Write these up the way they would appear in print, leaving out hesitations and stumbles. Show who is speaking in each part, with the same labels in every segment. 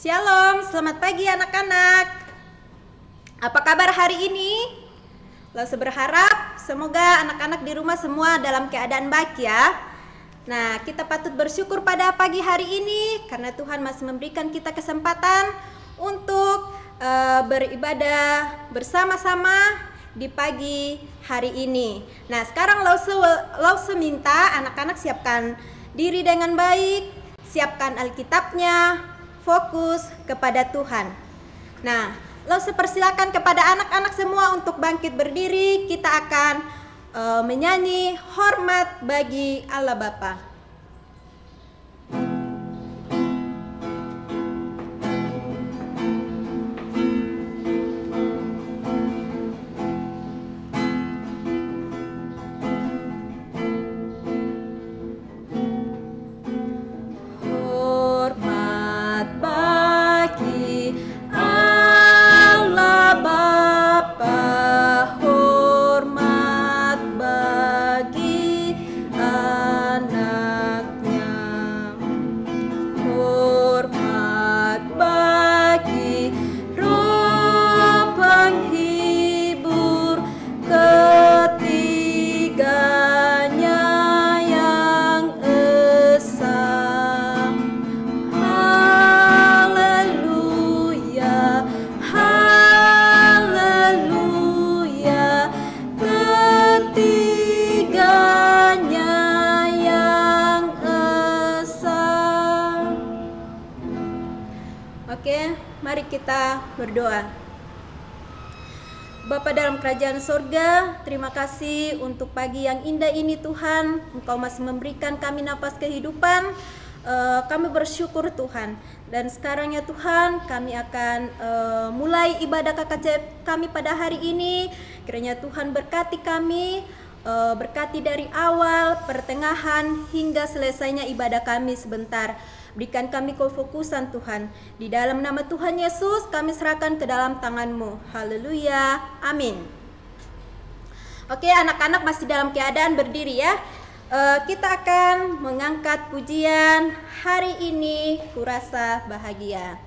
Speaker 1: Shalom, selamat pagi anak-anak. Apa kabar hari ini? Lalu berharap semoga anak-anak di rumah semua dalam keadaan baik ya. Nah, kita patut bersyukur pada pagi hari ini karena Tuhan masih memberikan kita kesempatan untuk beribadah bersama-sama di pagi hari ini. Nah, sekarang Lause minta anak-anak siapkan diri dengan baik, siapkan Alkitabnya, fokus kepada Tuhan. Nah, Lause persilakan kepada anak-anak semua untuk bangkit berdiri. Kita akan menyanyi hormat bagi Allah Bapa. Oke, mari kita berdoa. Bapa dalam kerajaan sorga, terima kasih untuk pagi yang indah ini Tuhan. Engkau masih memberikan kami napas kehidupan. Kami bersyukur Tuhan. Dan sekarang ya Tuhan, kami akan mulai ibadah KKJ kami pada hari ini. Kiranya Tuhan berkati kami, berkati dari awal, pertengahan, hingga selesainya ibadah kami sebentar. Berikan kami kefokusan Tuhan. Di dalam nama Tuhan Yesus kami serahkan ke dalam tangan-Mu. Haleluya. Amin. Oke, anak-anak masih dalam keadaan berdiri ya. Kita akan mengangkat pujian hari ini kurasa bahagia.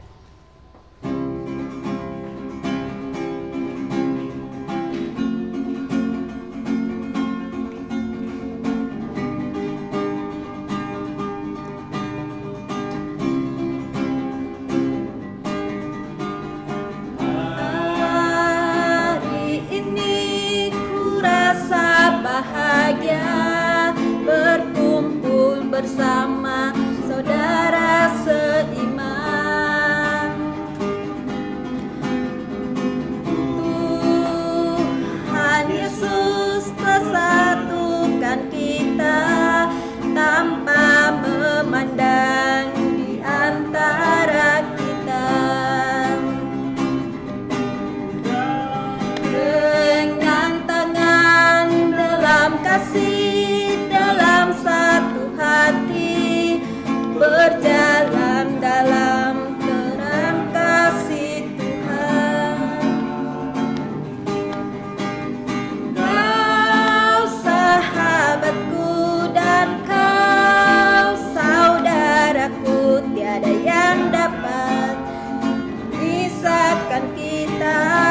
Speaker 1: Berkumpul bersama saudara seiman. Tuhan Yesus persatukan kita tanpa memandang di antara kita. Dengan tangan dalam kasih, dalam satu hati, berjalan dalam terang kasih Tuhan. Kau sahabatku dan kau saudaraku, tiada yang dapat memisahkan kita.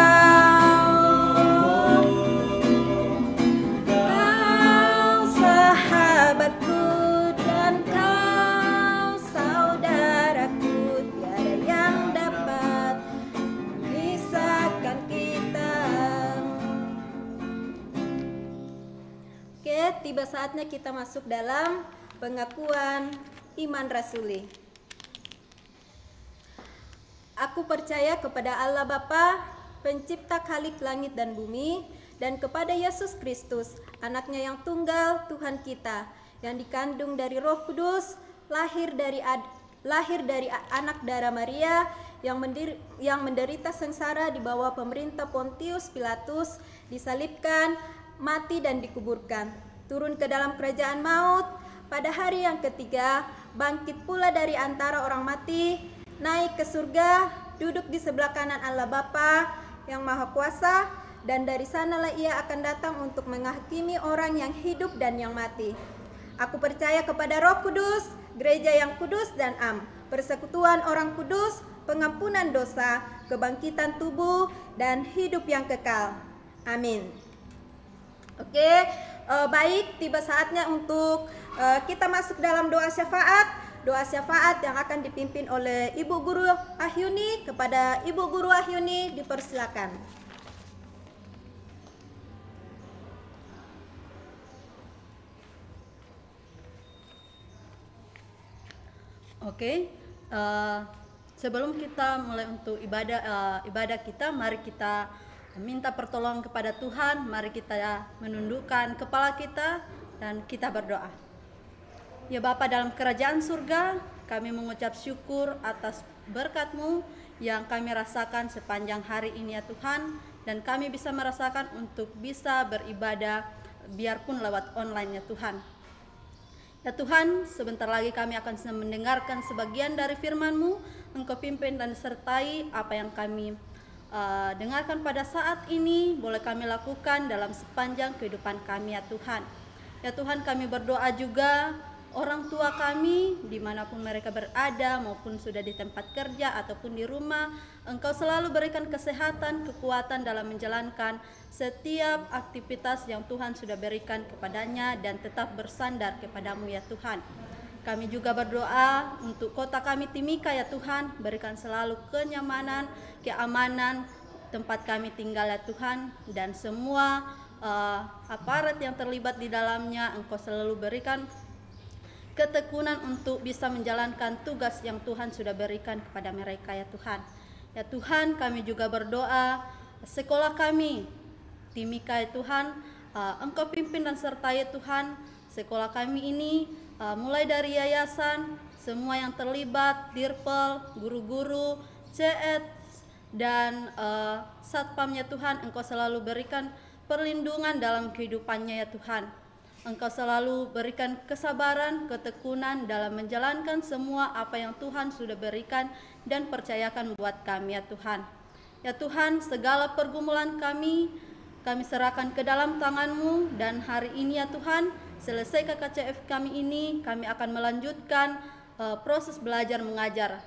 Speaker 1: Tiba saatnya kita masuk dalam pengakuan iman rasuli. Aku percaya kepada Allah Bapa, pencipta khalik langit dan bumi, dan kepada Yesus Kristus, anaknya yang tunggal, Tuhan kita, yang dikandung dari Roh Kudus, lahir dari anak darah Maria, yang menderita sengsara di bawah pemerintah Pontius Pilatus, disalibkan, mati dan dikuburkan, turun ke dalam kerajaan maut, pada hari yang ketiga bangkit pula dari antara orang mati, naik ke surga, duduk di sebelah kanan Allah Bapa yang Maha Kuasa, dan dari sanalah Ia akan datang untuk menghakimi orang yang hidup dan yang mati. Aku percaya kepada Roh Kudus, gereja yang kudus dan am, persekutuan orang kudus, pengampunan dosa, kebangkitan tubuh, dan hidup yang kekal. Amin. Oke, baik, tiba saatnya untuk kita masuk dalam doa syafaat. Doa syafaat yang akan dipimpin oleh Ibu Guru Ahyuni. Kepada Ibu Guru Ahyuni dipersilakan.
Speaker 2: Oke, sebelum kita mulai untuk ibadah kita, mari kita minta pertolongan kepada Tuhan. Mari kita menundukkan kepala kita dan kita berdoa. Ya Bapa dalam kerajaan surga, kami mengucap syukur atas berkat-Mu yang kami rasakan sepanjang hari ini ya Tuhan, dan kami bisa merasakan untuk bisa beribadah biarpun lewat online ya Tuhan. Ya Tuhan, sebentar lagi kami akan mendengarkan sebagian dari firman-Mu. Engkau pimpin dan sertai apa yang kami dengarkan pada saat ini, boleh kami lakukan dalam sepanjang kehidupan kami ya Tuhan. Ya Tuhan, kami berdoa juga orang tua kami dimanapun mereka berada, maupun sudah di tempat kerja ataupun di rumah, Engkau selalu berikan kesehatan, kekuatan dalam menjalankan setiap aktivitas yang Tuhan sudah berikan kepadanya, dan tetap bersandar kepadamu ya Tuhan. Kami juga berdoa untuk kota kami Timika ya Tuhan, berikan selalu kenyamanan, keamanan tempat kami tinggal ya Tuhan, dan semua aparat yang terlibat di dalamnya Engkau selalu berikan ketekunan untuk bisa menjalankan tugas yang Tuhan sudah berikan kepada mereka ya Tuhan. Ya Tuhan, kami juga berdoa sekolah kami Timika ya Tuhan, Engkau pimpin dan sertai ya Tuhan. Sekolah kami ini mulai dari yayasan, semua yang terlibat, dirpel, guru-guru, CET, dan satpamnya Tuhan, Engkau selalu berikan perlindungan dalam kehidupannya ya Tuhan. Engkau selalu berikan kesabaran, ketekunan dalam menjalankan semua apa yang Tuhan sudah berikan dan percayakan buat kami ya Tuhan. Ya Tuhan, segala pergumulan kami serahkan ke dalam tangan-Mu, dan hari ini ya Tuhan, selesai KKCF kami ini, kami akan melanjutkan proses belajar mengajar.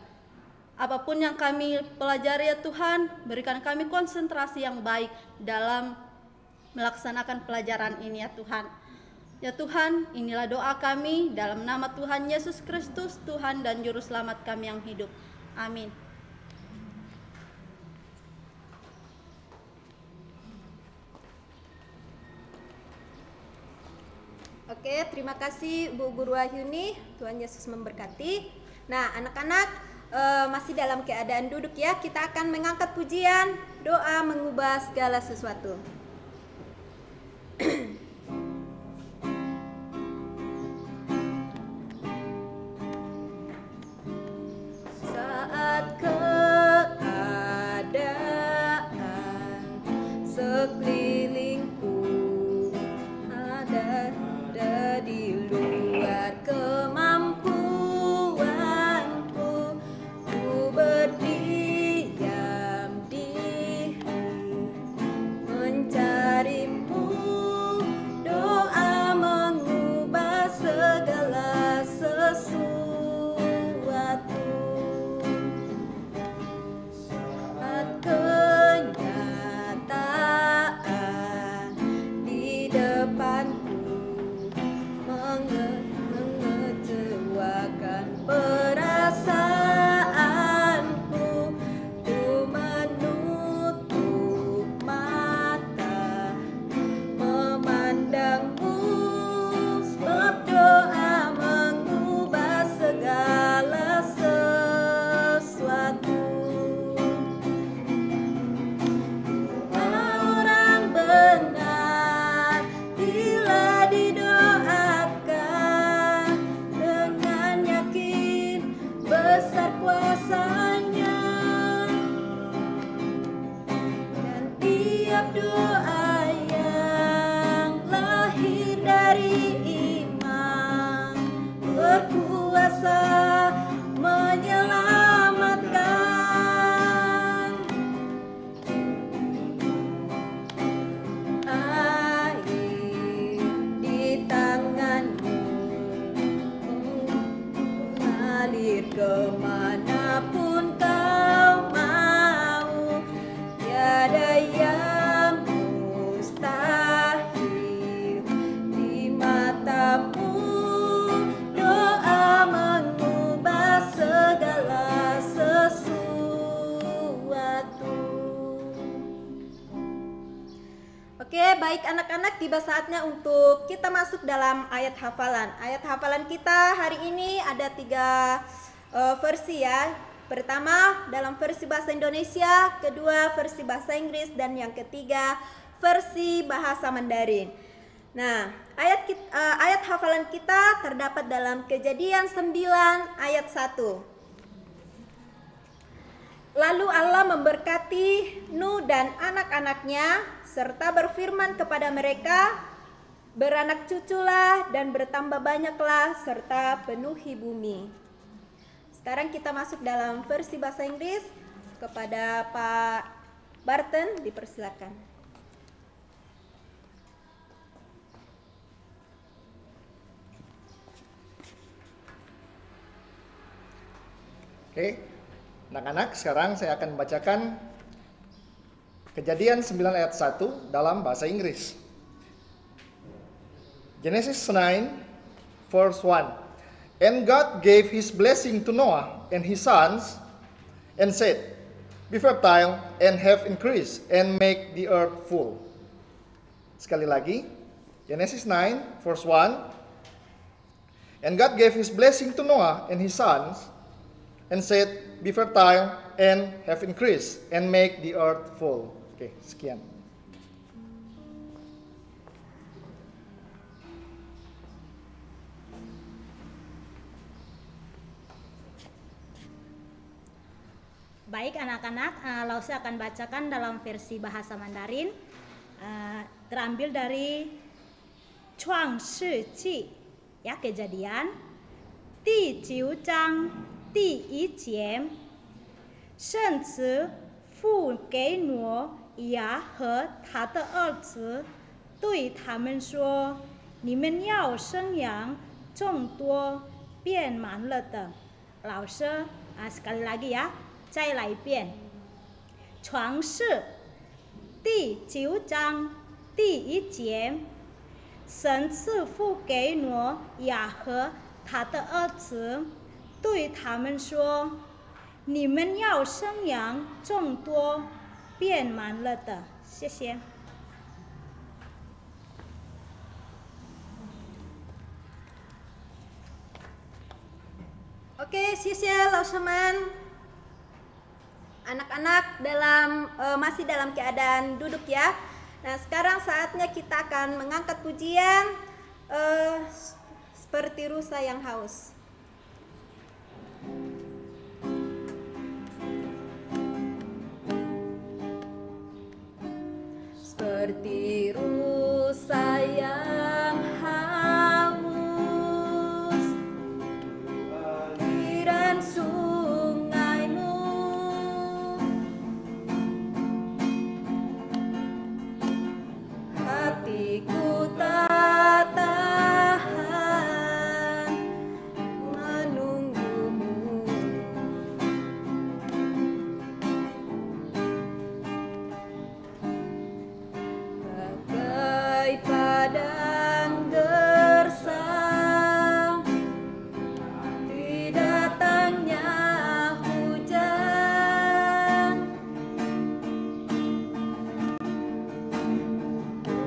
Speaker 2: Apapun yang kami pelajari ya Tuhan, berikan kami konsentrasi yang baik dalam melaksanakan pelajaran ini ya Tuhan. Ya Tuhan, inilah doa kami dalam nama Tuhan Yesus Kristus, Tuhan dan Juru Selamat kami yang hidup. Amin.
Speaker 1: Oke, terima kasih Bu Guru Ahyuni. Tuhan Yesus memberkati. Nah, anak-anak masih dalam keadaan duduk ya. Kita akan mengangkat pujian, doa mengubah segala sesuatu. Saat keadaan sekelilingku ada di luar kemampuanku, ku berdiam diri Oke, baik anak-anak, tiba saatnya untuk kita masuk dalam ayat hafalan. Ayat hafalan kita hari ini ada 3 versi ya. Pertama dalam versi bahasa Indonesia, kedua versi bahasa Inggris, dan yang ketiga versi bahasa Mandarin. Nah, ayat hafalan kita terdapat dalam Kejadian 9 ayat 1. Lalu Allah memberkati Nuh dan anak-anaknya serta berfirman kepada mereka, beranak cuculah dan bertambah banyaklah serta penuhi bumi. Sekarang kita masuk dalam versi bahasa Inggris. Kepada Pak Barton dipersilakan.
Speaker 3: Oke, anak-anak, sekarang saya akan membacakan Kejadian 9 ayat 1 dalam bahasa Inggris. Genesis 9 verse 1. And God gave his blessing to Noah and his sons and said, be fertile and have increase and make the earth full. Sekali lagi, Genesis 9 verse 1. And God gave his blessing to Noah and his sons and said, be fertile and have increase and make the earth full. Oke, sekian.
Speaker 4: Baik anak-anak, Lause akan bacakan dalam versi bahasa Mandarin, terambil dari Chuang Shi Ji, ya, Kejadian, 第9章第1节，圣子父给挪亚和他的儿子，对他们说：“你们要生养众多，遍满了的。”老师sekali lagi ya, 再来一遍。创世第9章第1节，神赐福给挪亚和他的儿子，对他们说：“你们要生养众多，遍满了的。”谢谢。
Speaker 1: Oke, Sisiel, Lauseman. Anak-anak masih dalam keadaan duduk ya. Nah, sekarang saatnya kita akan mengangkat pujian seperti rusa yang haus. Seperti rusa yang haus, aliran sungaimu, hatiku tak tahan menunggumu. Bagai padang gersang, di datangnya hujan,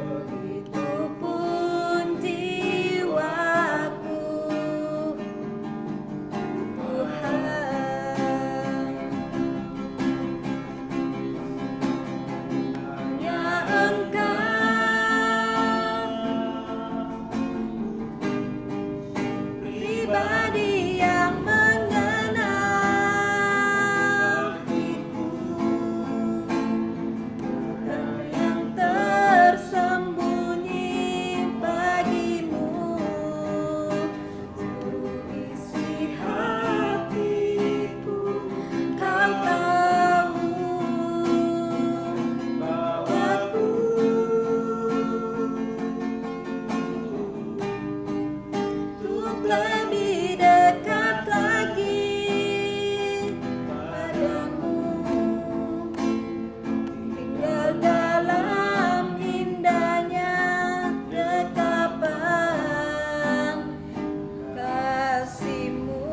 Speaker 1: begitupun jiwaku, Tuhan. Hanya Engkau pribadi yang mengenal hidupku, dan yang tersembunyi bagimu, seluruh isi hatiku Kau tahu. Bawaku untuk lebih dekat lagi padamu, tinggal dalam indahnya dekapan kasih-Mu.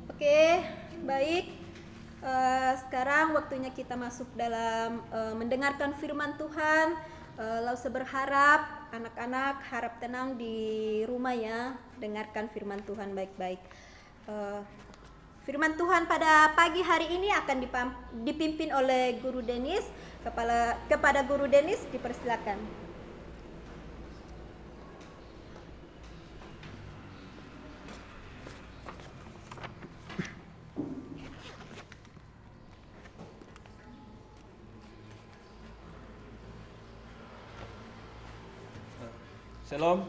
Speaker 1: Oke, baik. Sekarang waktunya kita masuk dalam mendengarkan firman Tuhan. Lause berharap anak-anak harap tenang di rumah ya, dengarkan firman Tuhan baik-baik. Firman Tuhan pada pagi hari ini akan dipimpin oleh Guru Denis. Kepada Guru Denis dipersilakan.
Speaker 5: Shalom,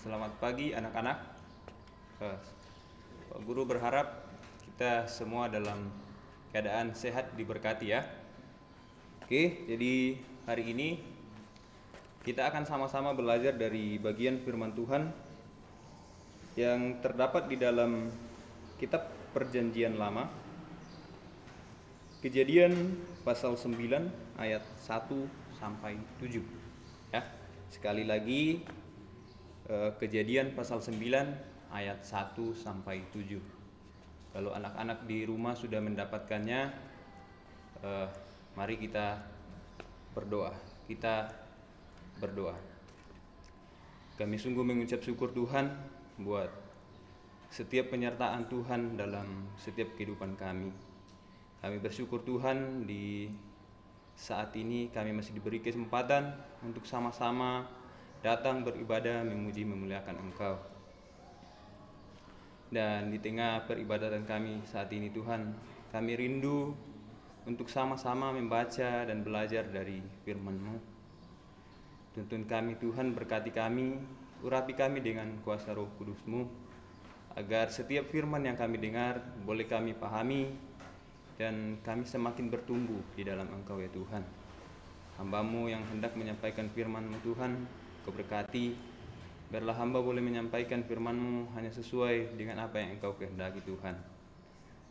Speaker 5: selamat pagi anak-anak. Pak Guru berharap kita semua dalam keadaan sehat diberkati ya. Oke, jadi hari ini kita akan sama-sama belajar dari bagian firman Tuhan yang terdapat di dalam kitab Perjanjian Lama, Kejadian pasal 9 ayat 1 sampai 7 ya. Sekali lagi Kejadian pasal 9 ayat 1 sampai 7. Kalau anak-anak di rumah sudah mendapatkannya, mari kita berdoa. Kita berdoa. Kami sungguh mengucap syukur Tuhan buat setiap penyertaan Tuhan dalam setiap kehidupan kami. Kami bersyukur Tuhan di saat ini kami masih diberi kesempatan untuk sama-sama datang beribadah, memuji, memuliakan Engkau. Dan di tengah peribadatan kami saat ini Tuhan, kami rindu untuk sama-sama membaca dan belajar dari firman-Mu. Tuntun kami Tuhan, berkati kami, urapi kami dengan kuasa Roh Kudus-Mu, agar setiap firman yang kami dengar boleh kami pahami dan kami semakin bertumbuh di dalam Engkau ya Tuhan. Hamba-Mu yang hendak menyampaikan firman-Mu Tuhan, Kau berkati, biarlah hamba boleh menyampaikan firman-Mu hanya sesuai dengan apa yang Engkau kehendaki Tuhan.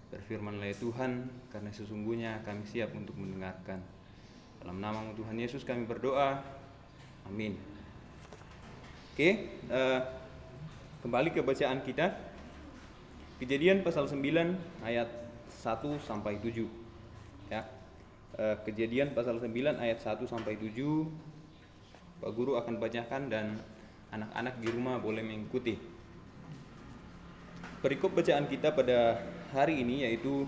Speaker 5: Berfirmanlah ya Tuhan, karena sesungguhnya kami siap untuk mendengarkan. Dalam nama-Mu Tuhan Yesus kami berdoa, amin. Oke, kembali ke bacaan kita. Kejadian pasal 9 ayat 1 sampai 7 ya. Kejadian pasal 9 ayat 1 sampai 7. Pak Guru akan bacakan dan anak-anak di rumah boleh mengikuti. Perikop bacaan kita pada hari ini yaitu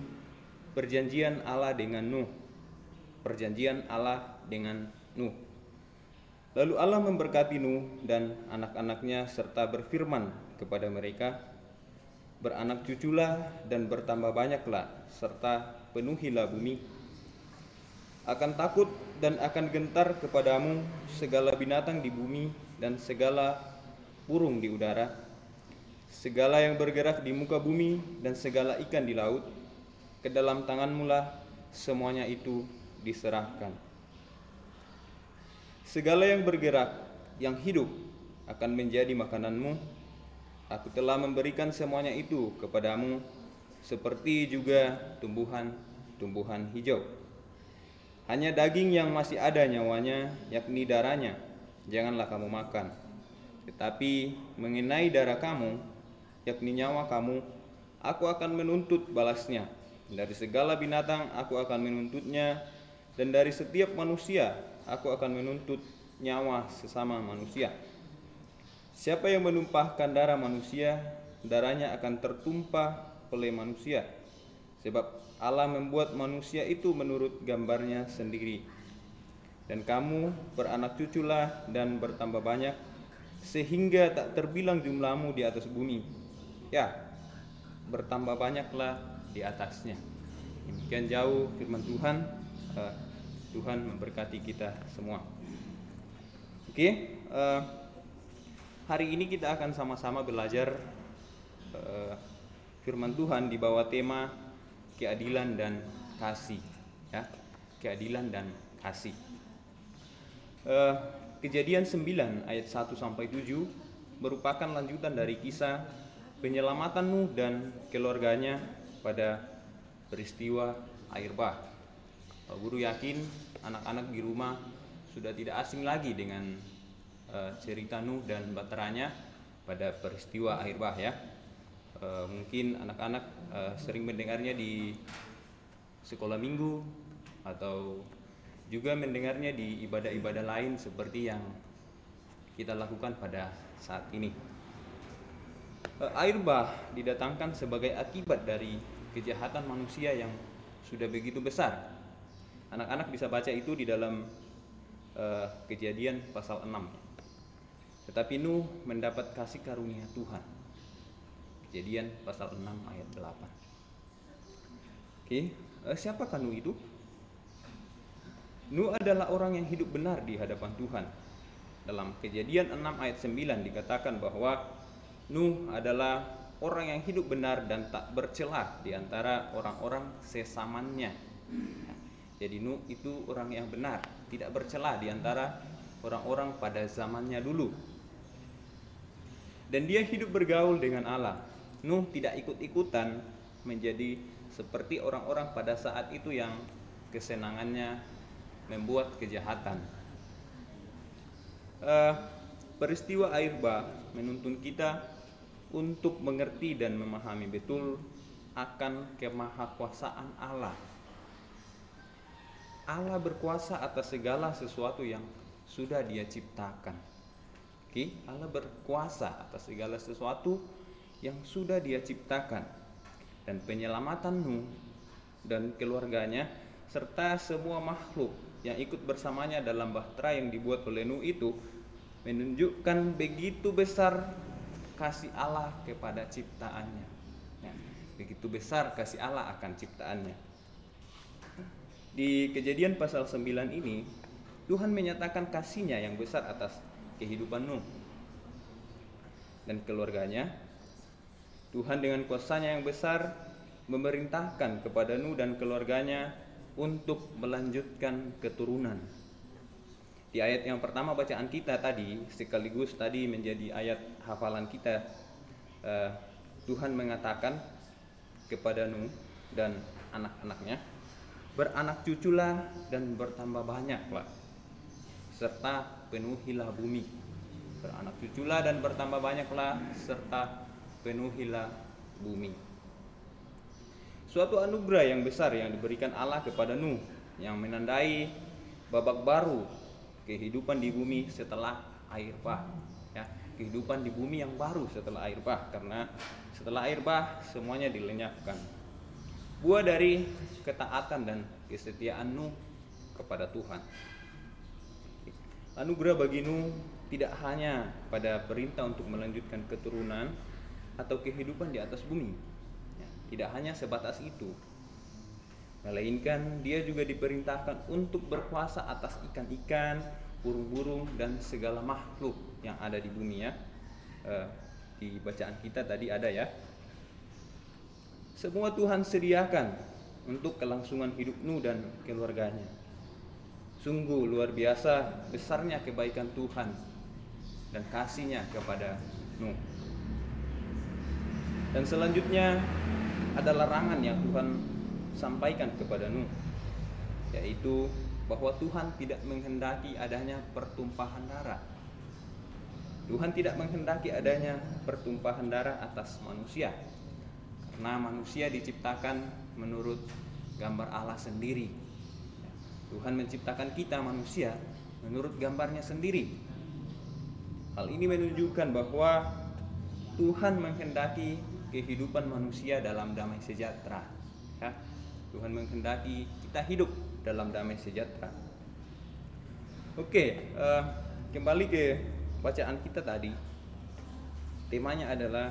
Speaker 5: perjanjian Allah dengan Nuh. Perjanjian Allah dengan Nuh. Lalu Allah memberkati Nuh dan anak-anaknya serta berfirman kepada mereka, beranak cuculah dan bertambah banyaklah serta penuhilah bumi. Akan takut dan akan gentar kepadamu segala binatang di bumi dan segala burung di udara, segala yang bergerak di muka bumi dan segala ikan di laut. Ke dalam tanganmu lah semuanya itu diserahkan. Segala yang bergerak, yang hidup akan menjadi makananmu. Aku telah memberikan semuanya itu kepadamu, seperti juga tumbuhan-tumbuhan hijau. Hanya daging yang masih ada nyawanya, yakni darahnya, janganlah kamu makan. Tetapi mengenai darah kamu, yakni nyawa kamu, aku akan menuntut balasnya. Dari segala binatang aku akan menuntutnya, dan dari setiap manusia aku akan menuntut nyawa sesama manusia. Siapa yang menumpahkan darah manusia, darahnya akan tertumpah oleh manusia. Sebab Allah membuat manusia itu menurut gambarnya sendiri. Dan kamu beranak cuculah dan bertambah banyak, sehingga tak terbilang jumlahmu di atas bumi. Ya, bertambah banyaklah di atasnya. Demikian jauh firman Tuhan. Tuhan memberkati kita semua. Oke, hari ini kita akan sama-sama belajar firman Tuhan di bawah tema keadilan dan kasih ya. Keadilan dan kasih. Kejadian 9 ayat 1 sampai 7 merupakan lanjutan dari kisah penyelamatan Nuh dan keluarganya pada peristiwa air bah. Pak Guru yakin anak-anak di rumah sudah tidak asing lagi dengan cerita Nuh dan bateranya pada peristiwa air bah ya. Mungkin anak-anak sering mendengarnya di sekolah minggu atau juga mendengarnya di ibadah-ibadah lain seperti yang kita lakukan pada saat ini. Air bah didatangkan sebagai akibat dari kejahatan manusia yang sudah begitu besar. Anak-anak bisa baca itu di dalam Kejadian pasal 6. Tetapi Nuh mendapat kasih karunia Tuhan. Kejadian pasal 6 ayat 8. Oke, siapakah Nuh itu? Nuh adalah orang yang hidup benar di hadapan Tuhan. Dalam Kejadian 6 ayat 9 dikatakan bahwa Nuh adalah orang yang hidup benar dan tak bercela di antara orang-orang sesamannya. Jadi Nuh itu orang yang benar, tidak bercela di antara orang-orang pada zamannya dulu. Dan dia hidup bergaul dengan Allah. Nuh tidak ikut-ikutan menjadi seperti orang-orang pada saat itu yang kesenangannya membuat kejahatan. Peristiwa air bah menuntun kita untuk mengerti dan memahami betul akan kemahakuasaan Allah. Allah berkuasa atas segala sesuatu yang sudah Dia ciptakan. Oke, Allah berkuasa atas segala sesuatu yang sudah Dia ciptakan. Dan penyelamatan Nuh dan keluarganya serta semua makhluk yang ikut bersamanya dalam bahtera yang dibuat oleh Nuh itu menunjukkan begitu besar kasih Allah kepada ciptaannya. Ya, begitu besar kasih Allah akan ciptaannya. Di Kejadian pasal 9 ini, Tuhan menyatakan kasih-Nya yang besar atas kehidupan Nuh dan keluarganya. Tuhan dengan kuasa-Nya yang besar memerintahkan kepada Nuh dan keluarganya untuk melanjutkan keturunan. Di ayat yang pertama bacaan kita tadi, sekaligus tadi menjadi ayat hafalan kita, Tuhan mengatakan kepada Nuh dan anak-anaknya, beranak cuculah dan bertambah banyaklah, serta penuhilah bumi. Beranak cuculah dan bertambah banyaklah, serta penuhilah bumi. Suatu anugerah yang besar yang diberikan Allah kepada Nuh, yang menandai babak baru kehidupan di bumi setelah air bah. Ya, kehidupan di bumi yang baru setelah air bah, karena setelah air bah semuanya dilenyapkan. Buah dari ketaatan dan kesetiaan Nuh kepada Tuhan. Anugerah bagi Nuh tidak hanya pada perintah untuk melanjutkan keturunan atau kehidupan di atas bumi. Ya, tidak hanya sebatas itu. Melainkan dia juga diperintahkan untuk berkuasa atas ikan-ikan, burung-burung, dan segala makhluk yang ada di bumi ya. Di bacaan kita tadi ada ya. Semua Tuhan sediakan untuk kelangsungan hidup Nuh dan keluarganya. Sungguh luar biasa besarnya kebaikan Tuhan dan kasih-Nya kepada Nuh. Dan selanjutnya ada larangan yang Tuhan sampaikan kepada Nuh, yaitu bahwa Tuhan tidak menghendaki adanya pertumpahan darah. Tuhan tidak menghendaki adanya pertumpahan darah atas manusia, karena manusia diciptakan menurut gambar Allah sendiri. Tuhan menciptakan kita manusia menurut gambarnya sendiri. Hal ini menunjukkan bahwa Tuhan menghendaki kehidupan manusia dalam damai sejahtera. Ya, Tuhan menghendaki kita hidup dalam damai sejahtera. Oke, kembali ke bacaan kita tadi. Temanya adalah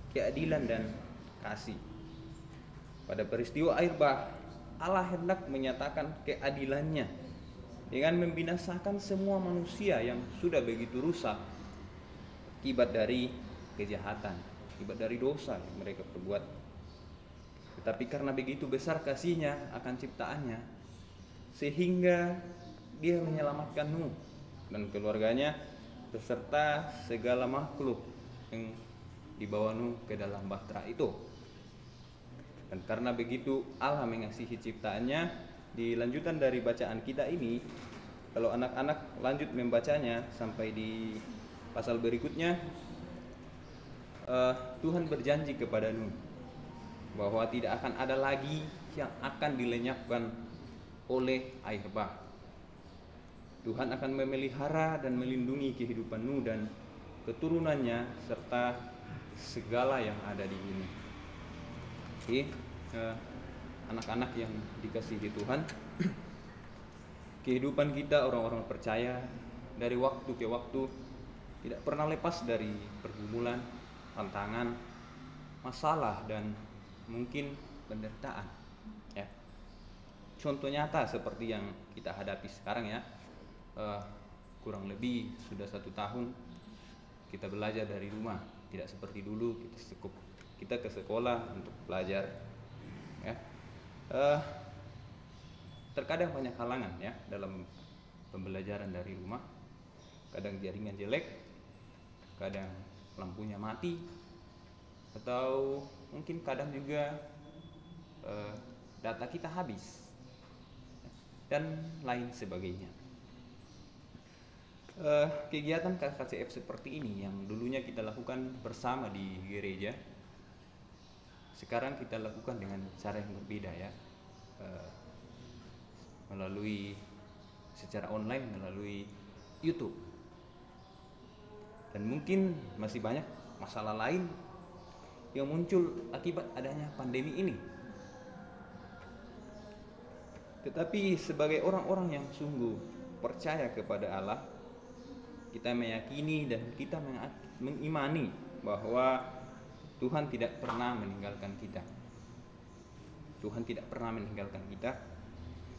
Speaker 5: keadilan dan kasih. Pada peristiwa air bah, Allah hendak menyatakan keadilannya dengan membinasakan semua manusia yang sudah begitu rusak akibat dari kejahatan, akibat dari dosa yang mereka perbuat. Tetapi karena begitu besar kasih-Nya akan ciptaannya, sehingga Dia menyelamatkan Nuh dan keluarganya beserta segala makhluk yang dibawa Nuh ke dalam bahtera itu. Dan karena begitu Allah mengasihi ciptaannya, di lanjutan dari bacaan kita ini, kalau anak-anak lanjut membacanya sampai di pasal berikutnya, Tuhan berjanji kepada Nuh bahwa tidak akan ada lagi yang akan dilenyapkan oleh air bah. Tuhan akan memelihara dan melindungi kehidupanmu dan keturunannya serta segala yang ada di bumi. Oke, anak-anak yang dikasihi Tuhan, kehidupan kita orang-orang percaya dari waktu ke waktu tidak pernah lepas dari pergumulan, tantangan, masalah, dan mungkin penderitaan. Ya. Contoh nyata seperti yang kita hadapi sekarang ya, kurang lebih sudah 1 tahun kita belajar dari rumah, tidak seperti dulu kita ke sekolah untuk belajar. Ya. Terkadang banyak halangan ya dalam pembelajaran dari rumah. Kadang jaringan jelek, kadang lampunya mati, atau mungkin kadang juga data kita habis dan lain sebagainya. Kegiatan KKCF seperti ini yang dulunya kita lakukan bersama di gereja, sekarang kita lakukan dengan cara yang berbeda ya, melalui secara online, melalui YouTube. Dan mungkin masih banyak masalah lain yang muncul akibat adanya pandemi ini. Tetapi sebagai orang-orang yang sungguh percaya kepada Allah, kita meyakini dan kita mengimani bahwa Tuhan tidak pernah meninggalkan kita. Tuhan tidak pernah meninggalkan kita.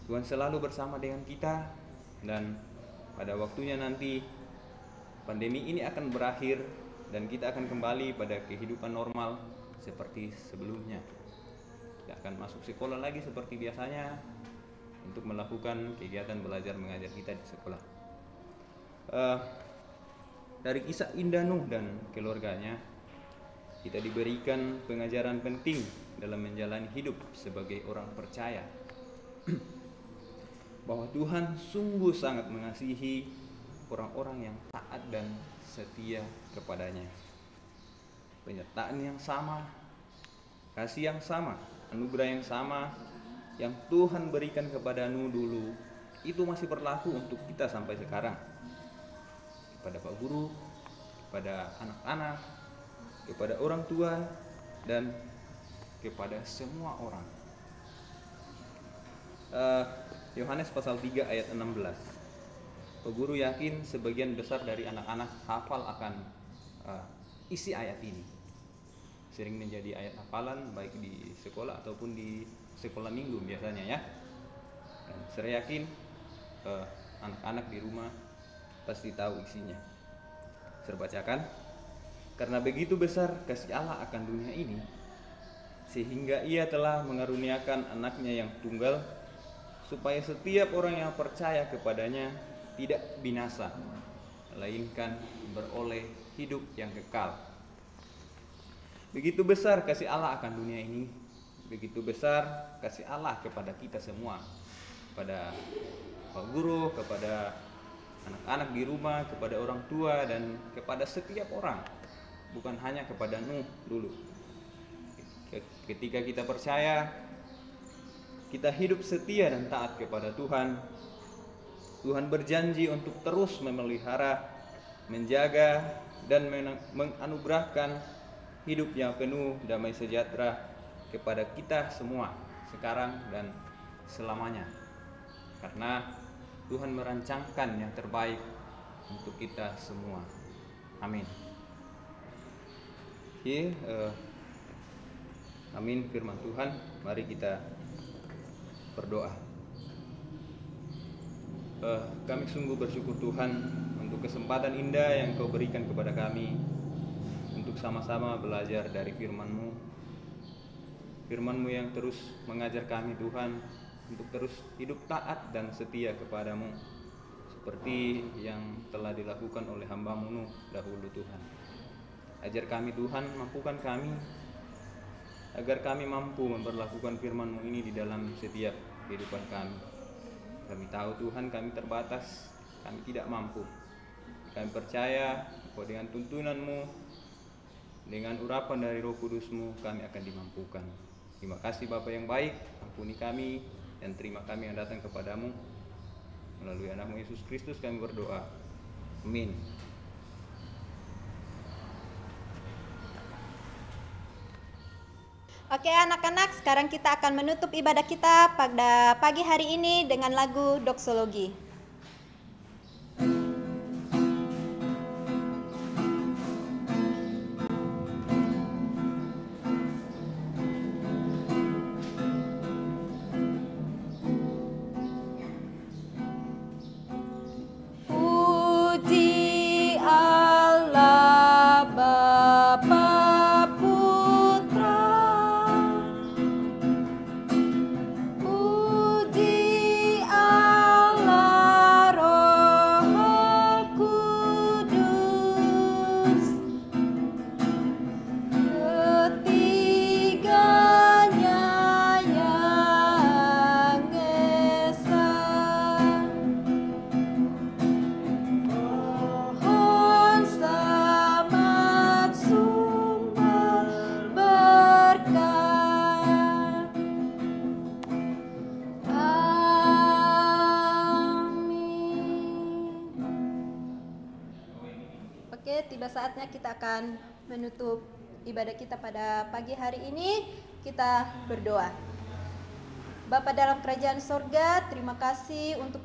Speaker 5: Tuhan selalu bersama dengan kita, dan pada waktunya nanti pandemi ini akan berakhir dan kita akan kembali pada kehidupan normal seperti sebelumnya. Kita akan masuk sekolah lagi seperti biasanya untuk melakukan kegiatan belajar mengajar kita di sekolah. Dari kisah indah Nuh dan keluarganya, kita diberikan pengajaran penting dalam menjalani hidup sebagai orang percaya. Bahwa Tuhan sungguh sangat mengasihi orang-orang yang taat dan setia kepadanya. Penyertaan yang sama, kasih yang sama, anugerah yang sama yang Tuhan berikan kepada Nuh dulu, itu masih berlaku untuk kita sampai sekarang. Kepada Pak Guru, kepada anak-anak, kepada orang tua, dan kepada semua orang. Yohanes pasal 3 ayat 16. Pak Guru yakin sebagian besar dari anak-anak hafal akan isi ayat ini. Sering menjadi ayat hafalan baik di sekolah ataupun di sekolah minggu biasanya ya. Dan saya yakin anak-anak di rumah pasti tahu isinya. Saya bacakan. Karena begitu besar kasih Allah akan dunia ini, sehingga Ia telah mengaruniakan anaknya yang tunggal, supaya setiap orang yang percaya kepadanya tidak binasa, melainkan beroleh hidup yang kekal. Begitu besar kasih Allah akan dunia ini, begitu besar kasih Allah kepada kita semua, kepada Pak Guru, kepada anak-anak di rumah, kepada orang tua, dan kepada setiap orang, bukan hanya kepada Nuh dulu. Ketika kita percaya, kita hidup setia dan taat kepada Tuhan, Tuhan berjanji untuk terus memelihara, menjaga, dan menganugerahkan hidup yang penuh damai sejahtera kepada kita semua sekarang dan selamanya. Karena Tuhan merancangkan yang terbaik untuk kita semua. Amin. Oke, amin firman Tuhan. Mari kita berdoa. Kami sungguh bersyukur Tuhan untuk kesempatan indah yang Kau berikan kepada kami untuk sama-sama belajar dari firman-Mu. Firman-Mu yang terus mengajar kami Tuhan untuk terus hidup taat dan setia kepadamu, seperti yang telah dilakukan oleh hamba-Mu Nuh dahulu Tuhan. Ajar kami Tuhan, mampukan kami agar kami mampu memperlakukan firman-Mu ini di dalam setiap kehidupan kami. Kami tahu Tuhan kami terbatas, kami tidak mampu. Kami percaya bahwa dengan tuntunan-Mu, dengan urapan dari Roh Kudus-Mu, kami akan dimampukan. Terima kasih Bapa yang baik, ampuni kami dan terima kami yang datang kepadamu. Melalui anakmu Yesus Kristus kami berdoa. Amin.
Speaker 1: Oke anak-anak, sekarang kita akan menutup ibadah kita pada pagi hari ini dengan lagu doksologi. Puji Allah Bapa Putra, puji Allah Roh Kudus, ketiganya yang esa. Mohon selamat sumber berkat. Amin. Oke, tiba saatnya kita akan menutup ibadah kita pada pagi hari ini. Kita berdoa. Bapa dalam kerajaan sorga, terima kasih untuk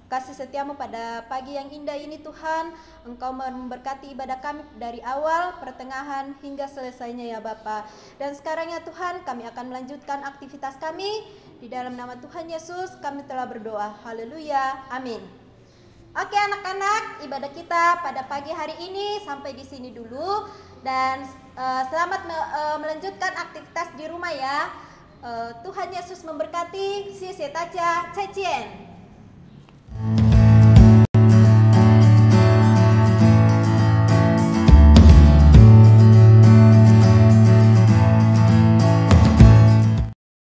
Speaker 1: kasih setiamu pada pagi yang indah ini Tuhan. Engkau memberkati ibadah kami dari awal, pertengahan, hingga selesainya ya Bapa. Dan sekarang ya Tuhan, kami akan melanjutkan aktivitas kami. Di dalam nama Tuhan Yesus kami telah berdoa. Haleluya, amin. Oke anak-anak, ibadah kita pada pagi hari ini sampai di sini dulu. Dan selamat melanjutkan aktivitas di rumah ya. Tuhan Yesus memberkati. 谢谢大家，再见。